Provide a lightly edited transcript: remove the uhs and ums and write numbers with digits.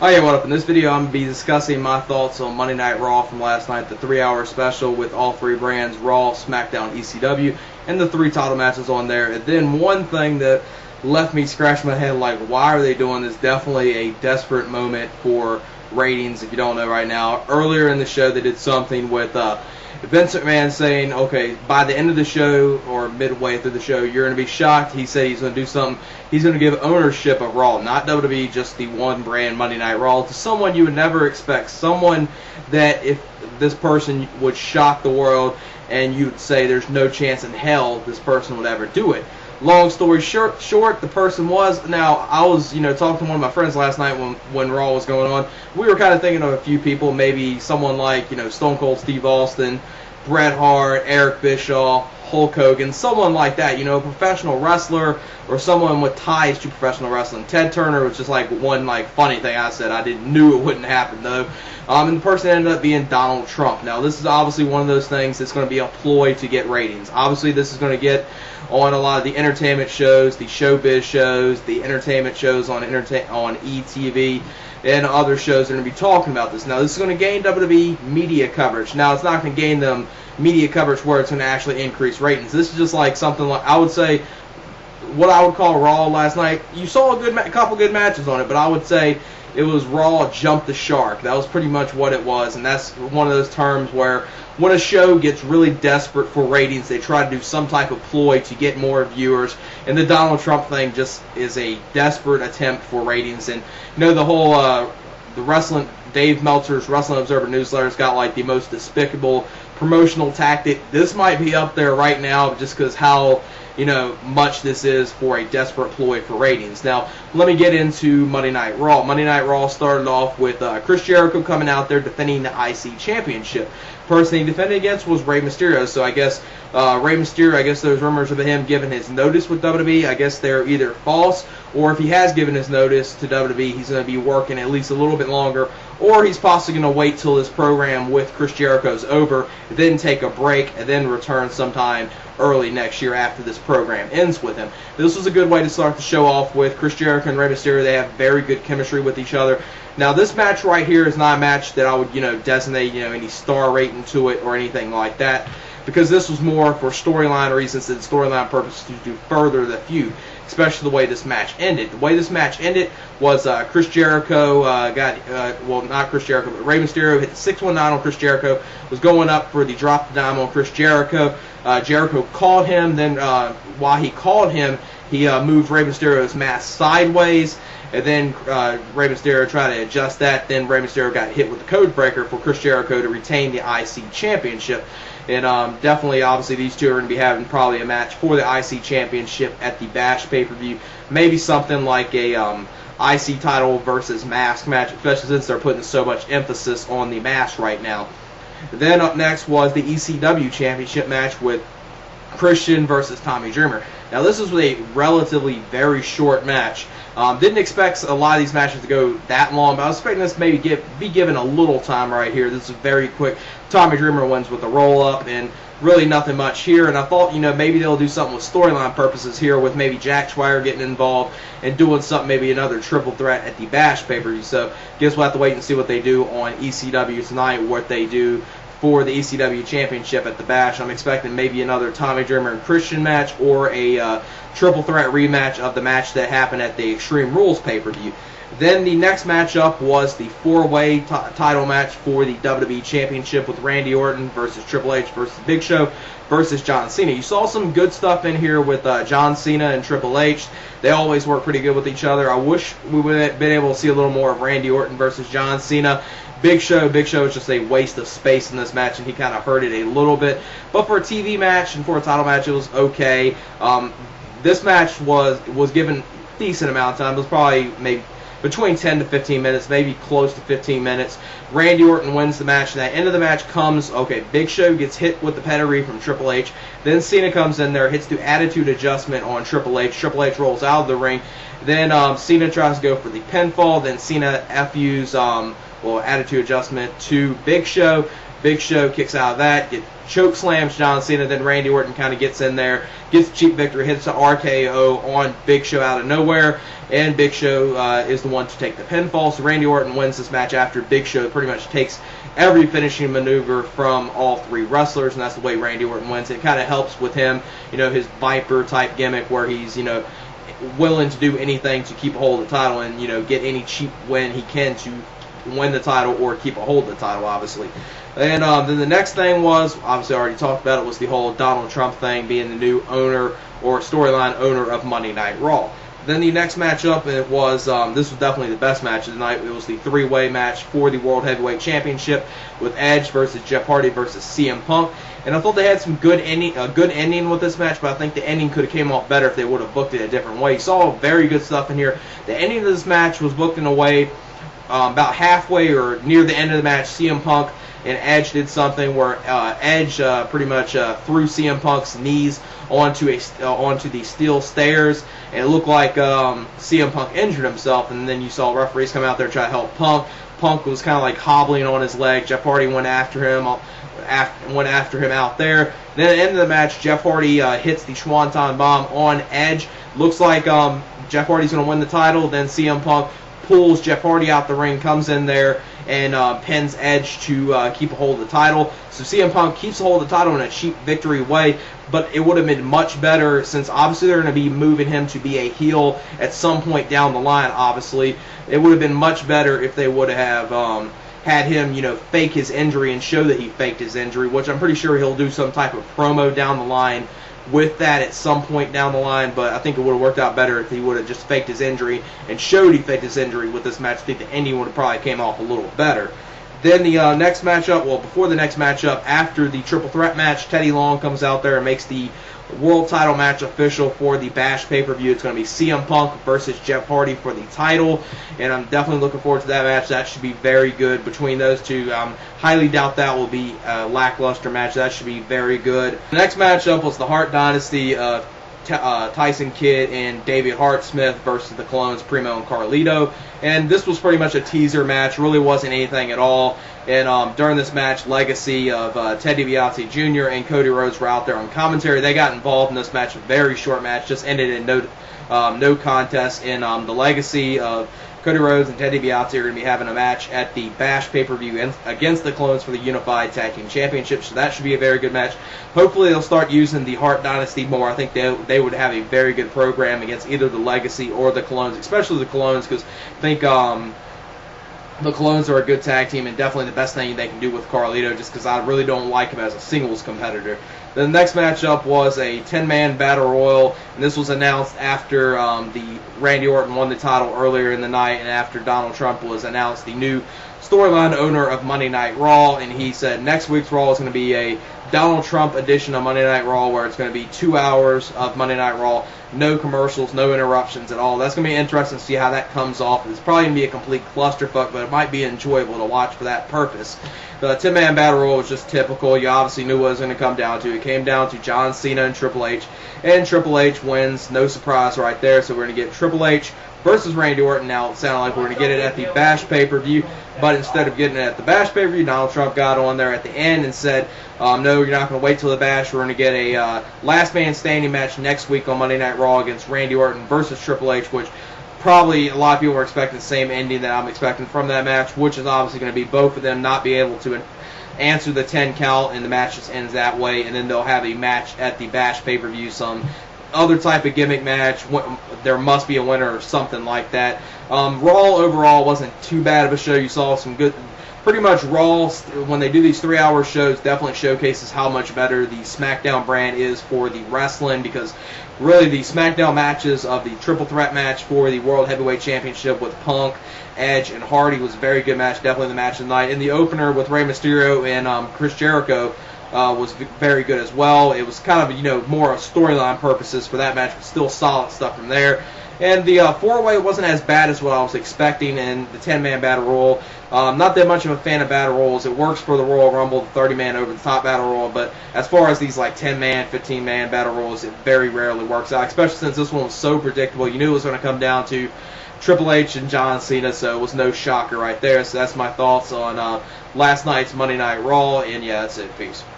Oh yeah, what up? In this video, I'm going to be discussing my thoughts on Monday Night Raw from last night, the 3-hour special with all three brands, Raw, SmackDown, ECW, and the 3 title matches on there. And then one thing that left me scratching my head, like, why are they doing this? Definitely a desperate moment for ratings, if you don't know right now. Earlier in the show, they did something with Vince McMahon saying, okay, by the end of the show, or midway through the show, you're going to be shocked. He said he's going to do something. He's going to give ownership of Raw, not WWE, just the one brand Monday Night Raw, to someone you would never expect. Someone that if this person would shock the world and you'd say there's no chance in hell this person would ever do it. Long story short, the person was. Now, I was, talking to one of my friends last night when Raw was going on. We were kind of thinking of a few people, maybe someone like, Stone Cold Steve Austin, Bret Hart, Eric Bischoff, Hulk Hogan, someone like that, a professional wrestler or someone with ties to professional wrestling. Ted Turner was just like one funny thing I said. I knew it wouldn't happen though. And the person ended up being Donald Trump. Now, this is obviously one of those things that's going to be a ploy to get ratings. Obviously, this is going to get on a lot of the entertainment shows, the showbiz shows, the entertainment shows on ETV, and other shows that are going to be talking about this. Now, this is going to gain WWE media coverage. Now, it's not going to gain them media coverage where it's going to actually increase ratings. This is just like something like, I would say, what I would call Raw last night. You saw a couple good matches on it, but I would say it was Raw jumped the shark. That was pretty much what it was, and that's one of those terms where when a show gets really desperate for ratings, they try to do some type of ploy to get more viewers, and the Donald Trump thing just is a desperate attempt for ratings. And the whole the wrestling, Dave Meltzer's Wrestling Observer newsletter's got like the most despicable promotional tactic. This might be up there right now just because how much this is for a desperate ploy for ratings. Now, let me get into Monday Night Raw. Monday Night Raw started off with Chris Jericho coming out there defending the IC Championship. Person he defended against was Rey Mysterio. So I guess Rey Mysterio, there's rumors of him giving his notice with WWE. I guess they're either false, or if he has given his notice to WWE, he's going to be working at least a little bit longer, or he's possibly going to wait till his program with Chris Jericho's over, then take a break, and then return sometime early next year after this program ends with him. This was a good way to start the show off with Chris Jericho and Rey Mysterio. They have very good chemistry with each other. Now, this match right here is not a match that I would, designate, any star rating to it or anything like that, because this was more for storyline reasons and storyline purposes to further the feud, especially the way this match ended. The way this match ended was Chris Jericho not Chris Jericho, but Rey Mysterio hit the 619 on Chris Jericho, was going up for the drop the dime on Chris Jericho. Jericho called him, then while he called him, he moved Rey Mysterio's mask sideways, and then Rey Mysterio tried to adjust that. Then Rey Mysterio got hit with the code breaker for Chris Jericho to retain the IC Championship. And definitely, obviously, these two are going to be having probably a match for the IC Championship at the Bash pay-per-view. Maybe something like a IC title versus mask match, especially since they're putting so much emphasis on the mask right now. Then up next was the ECW Championship match with Christian versus Tommy Dreamer. Now, this was a relatively very short match. Didn't expect a lot of these matches to go that long, but I was expecting this to maybe be given a little time right here. This is very quick. Tommy Dreamer wins with a roll-up, and really nothing much here. And I thought, maybe they'll do something with storyline purposes here with maybe Jack Schreier getting involved and doing something, maybe another triple threat at the Bash pay-per-view. So, guess we'll have to wait and see what they do on ECW tonight, what they do for the ECW Championship at the Bash. I'm expecting maybe another Tommy Dreamer and Christian match, or a triple threat rematch of the match that happened at the Extreme Rules pay-per-view. Then the next matchup was the 4-way title match for the WWE Championship with Randy Orton versus Triple H versus Big Show versus John Cena. You saw some good stuff in here with John Cena and Triple H. They always work pretty good with each other. I wish we would have been able to see a little more of Randy Orton versus John Cena. Big Show is just a waste of space in this match, and he kind of hurt it a little bit. But for a TV match and for a title match, it was okay. This match was given a decent amount of time. It was probably maybe between 10 to 15 minutes, maybe close to 15 minutes. Randy Orton wins the match, and at the end of the match comes, Big Show gets hit with the pedigree from Triple H. Then Cena comes in there, hits the attitude adjustment on Triple H. Triple H rolls out of the ring. Then Cena tries to go for the pinfall. Then Cena FUs attitude adjustment to Big Show. Big Show kicks out of that, choke slams John Cena. Then Randy Orton kind of gets in there, gets a cheap victory, hits the RKO on Big Show out of nowhere, and Big Show is the one to take the pinfall. So Randy Orton wins this match after Big Show pretty much takes every finishing maneuver from all three wrestlers, and that's the way Randy Orton wins. It kind of helps with him, his Viper type gimmick where he's, willing to do anything to keep a hold of the title and, get any cheap win he can to win the title or keep a hold of the title, obviously. And then the next thing was, obviously I already talked about it, was the whole Donald Trump thing, being the new owner or storyline owner of Monday Night Raw. Then the next matchup, it was, this was definitely the best match of the night. It was the three-way match for the World Heavyweight Championship with Edge versus Jeff Hardy versus CM Punk. And I thought they had some good ending with this match, but I think the ending could have came off better if they would have booked it a different way. You saw very good stuff in here. The ending of this match was booked in a way about halfway or near the end of the match. CM Punk and Edge did something where Edge pretty much threw CM Punk's knees onto the steel stairs, and it looked like CM Punk injured himself. And then you saw referees come out there try to help Punk. Punk was kind of like hobbling on his leg. Jeff Hardy went after him out there. Then at the end of the match, Jeff Hardy hits the Swanton Bomb on Edge. Looks like Jeff Hardy's going to win the title. Then CM Punk pulls Jeff Hardy out the ring, comes in there, and pins Edge to keep a hold of the title. So CM Punk keeps a hold of the title in a cheap victory way, but it would have been much better, since obviously they're going to be moving him to be a heel at some point down the line, obviously. It would have been much better if they would have had him, fake his injury and show that he faked his injury, which I'm pretty sure he'll do some type of promo down the line with that at some point down the line, but I think it would have worked out better if he would have just faked his injury and showed he faked his injury with this match. I think the ending would have probably came off a little better. Then the next matchup, before the next matchup, after the triple threat match, Teddy Long comes out there and makes the world title match official for the Bash pay-per-view. It's going to be CM Punk versus Jeff Hardy for the title, and I'm definitely looking forward to that match. That should be very good between those two. Highly doubt that will be a lackluster match. That should be very good. The next matchup was the Hart Dynasty, Tyson Kidd and David Hart Smith versus the Clones, Primo and Carlito. And this was pretty much a teaser match. Really wasn't anything at all. And during this match, Legacy of Ted DiBiase Jr. and Cody Rhodes were out there on commentary. They got involved in this match. A very short match. Just ended in no contest. And the Legacy of Cody Rhodes and Ted DiBiase are going to be having a match at the Bash pay-per-view against the Clones for the Unified Tag Team Championship, so that should be a very good match. Hopefully they'll start using the Hart Dynasty more. I think they would have a very good program against either the Legacy or the Clones, especially the Clones, because I think the Clones are a good tag team and definitely the best thing they can do with Carlito, just because I really don't like him as a singles competitor. The next matchup was a 10-man battle royal, and this was announced after the Randy Orton won the title earlier in the night, and after Donald Trump was announced the new storyline owner of Monday Night Raw, and he said next week's Raw is going to be a Donald Trump edition of Monday Night Raw, where it's going to be 2 hours of Monday Night Raw, no commercials, no interruptions at all. That's going to be interesting to see how that comes off. It's probably going to be a complete clusterfuck, but it might be enjoyable to watch for that purpose. The 10-man battle royal was just typical. You obviously knew what it was going to come down to. It came down to John Cena and Triple H, and Triple H wins. No surprise right there. So we're going to get Triple H versus Randy Orton. Now it sounded like we're going to get it at the Bash pay-per-view, but instead of getting it at the Bash pay-per-view, Donald Trump got on there at the end and said, no, you're not going to wait till the Bash. We're going to get a last man standing match next week on Monday Night Raw against Randy Orton versus Triple H, which probably a lot of people were expecting the same ending that I'm expecting from that match, which is obviously going to be both of them not be able to answer the 10 count, and the match just ends that way, and then they'll have a match at the Bash pay-per-view, some other type of gimmick match. There must be a winner or something like that. Raw overall wasn't too bad of a show. You saw some good, pretty much Raw, when they do these 3-hour shows, definitely showcases how much better the SmackDown brand is for the wrestling, because really the SmackDown matches of the triple threat match for the World Heavyweight Championship with Punk, Edge, and Hardy was a very good match, definitely the match of the night. In the opener with Rey Mysterio and Chris Jericho, was very good as well. It was kind of, more storyline purposes for that match, but still solid stuff from there. And the 4-way wasn't as bad as what I was expecting in the 10-man Battle Royal. Not that much of a fan of Battle Royals. It works for the Royal Rumble, the 30-man over-the-top Battle Royal, but as far as these like 10-man, 15-man Battle Royals, it very rarely works out, especially since this one was so predictable. You knew it was going to come down to Triple H and John Cena, so it was no shocker right there. So that's my thoughts on last night's Monday Night Raw, and yeah, that's it. Peace.